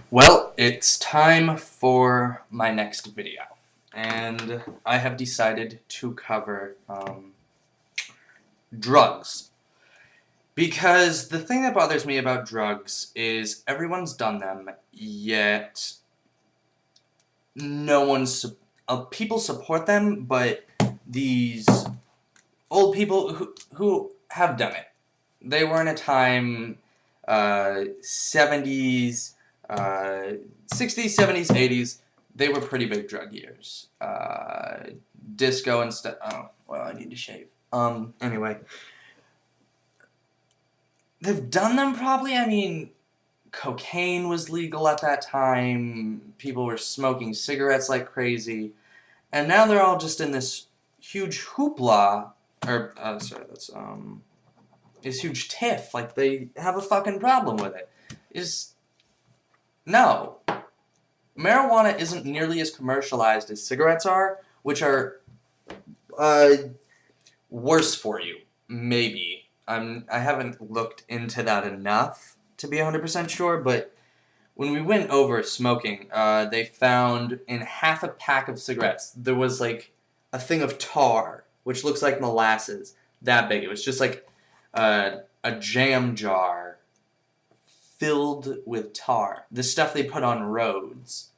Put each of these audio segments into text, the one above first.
Well, it's time for my next video, and I have decided to cover drugs. Because the thing that bothers me about drugs is everyone's done them, yet no one's. People support them, but these old people who have done it, they were in a time, 70s, 60s, 70s, 80s, they were pretty big drug years. Disco and stuff. Oh, well, I need to shave. Anyway. They've done them probably. I mean, cocaine was legal at that time. People were smoking cigarettes like crazy. And now they're all just in this huge hoopla. Or, sorry, that's, this huge tiff. Like, they have a fucking problem with it. No. Marijuana isn't nearly as commercialized as cigarettes are, which are, worse for you. Maybe. I haven't looked into that enough to be 100% sure, but when we went over smoking, they found in half a pack of cigarettes, there was like a thing of tar, which looks like molasses, that big. It was just like a jam jar filled with tar. The stuff they put on roads.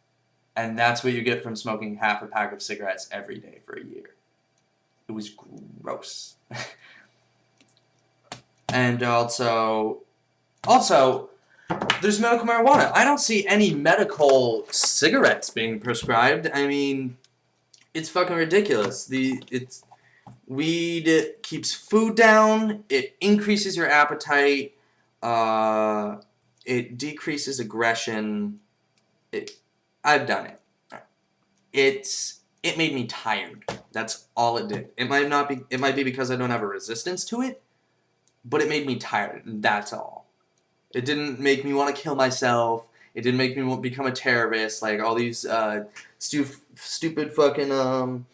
And that's what you get from smoking half a pack of cigarettes every day for a year. It was gross. And also, there's medical marijuana. I don't see any medical cigarettes being prescribed. I mean, it's fucking ridiculous. Weed keeps food down. It increases your appetite. It decreases aggression. I've done it. It made me tired. That's all it did. It might be because I don't have a resistance to it, but it made me tired, and that's all. It didn't make me want to kill myself. It didn't make me want to become a terrorist, like all these stupid fucking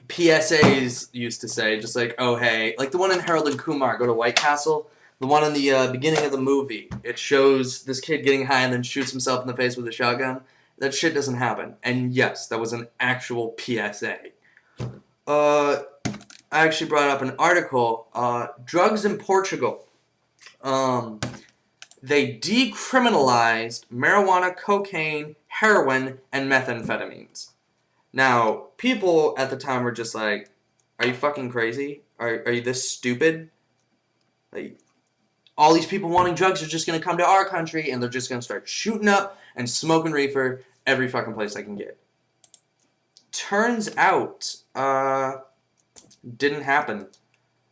PSAs used to say, just like, oh hey, like the one in Harold and Kumar Go to White Castle, the one in the beginning of the movie. It shows this kid getting high and then shoots himself in the face with a shotgun. That shit doesn't happen. And yes, that was an actual PSA. I actually brought up an article, drugs in Portugal. They decriminalized marijuana, cocaine, heroin, and methamphetamines. Now, people at the time were just like, are you fucking crazy? Are you this stupid? Like, all these people wanting drugs are just going to come to our country and they're just going to start shooting up and smoking reefer every fucking place I can get. Turns out, didn't happen.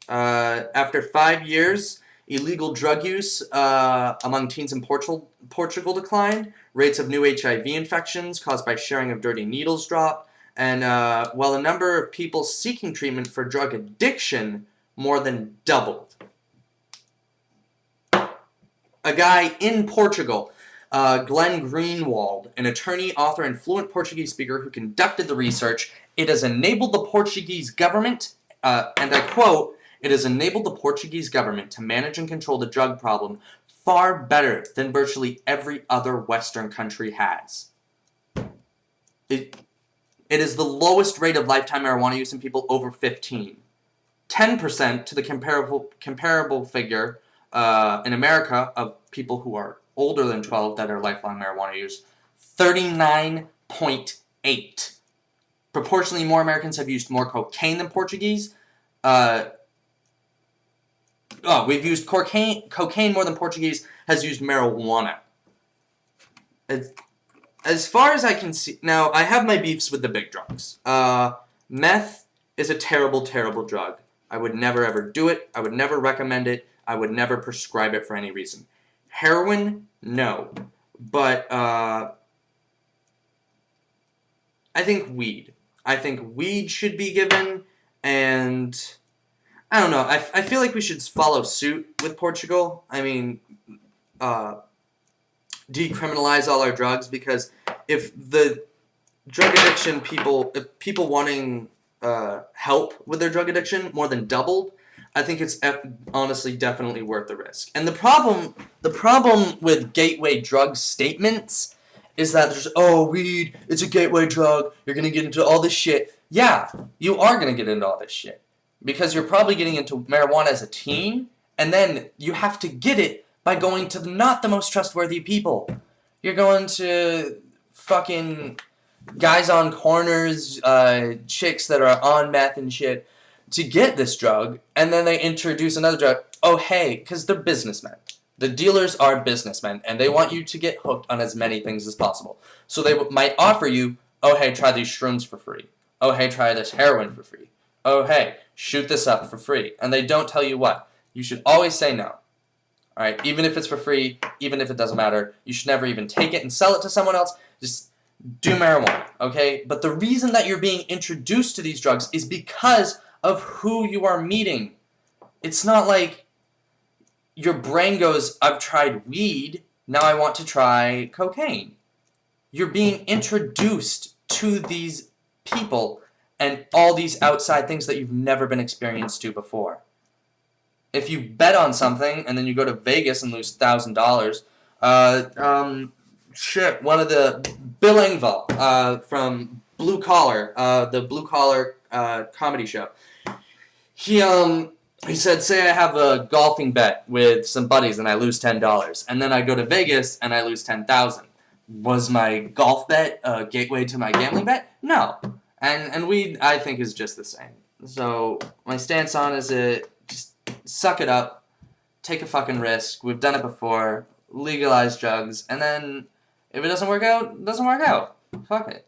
After 5 years, illegal drug use among teens in Portugal declined. Rates of new HIV infections caused by sharing of dirty needles dropped. And while the number of people seeking treatment for drug addiction more than doubled. A guy in Portugal, Glenn Greenwald, an attorney, author, and fluent Portuguese speaker who conducted the research, it has enabled the Portuguese government, and I quote, it has enabled the Portuguese government to manage and control the drug problem far better than virtually every other Western country has. It is the lowest rate of lifetime marijuana use in people over 15. 10% to the comparable figure in America of people who are older than 12 that are lifelong marijuana use. 39.8. Proportionally more Americans have used more cocaine than Portuguese. We've used cocaine more than Portuguese has used marijuana. As far as I can see, now I have my beefs with the big drugs. Meth is a terrible, terrible drug. I would never ever do it. I would never recommend it. I would never prescribe it for any reason. Heroin, no. But I think weed. I think weed should be given, and I don't know. I feel like we should follow suit with Portugal. I mean, decriminalize all our drugs, because if the drug addiction if people wanting help with their drug addiction more than doubled, I think it's honestly definitely worth the risk. And the problem with gateway drug statements is that there's, oh, weed, it's a gateway drug, you're gonna get into all this shit. Yeah, you are gonna get into all this shit. Because you're probably getting into marijuana as a teen, and then you have to get it by going to not the most trustworthy people. You're going to fucking guys on corners, chicks that are on meth and shit to get this drug, and then they introduce another drug. Oh, hey, because they're businessmen. The dealers are businessmen, and they want you to get hooked on as many things as possible. So they might offer you, oh, hey, try these shrooms for free. Oh, hey, try this heroin for free. Oh, hey, shoot this up for free. And they don't tell you what. You should always say no. All right, even if it's for free, even if it doesn't matter, you should never even take it and sell it to someone else. Just do marijuana, okay? But the reason that you're being introduced to these drugs is because of who you are meeting. It's not like your brain goes, I've tried weed, now I want to try cocaine. You're being introduced to these people and all these outside things that you've never been experienced to before. If you bet on something and then you go to Vegas and lose $1,000, one of the Bill Engvall from Blue Collar, the Blue Collar comedy show. He said, say I have a golfing bet with some buddies and I lose $10, and then I go to Vegas and I lose $10,000. Was my golf bet a gateway to my gambling bet? No, and weed I think is just the same. So my stance on is just suck it up, take a fucking risk. We've done it before. Legalize drugs, and then if it doesn't work out, it doesn't work out. Fuck it.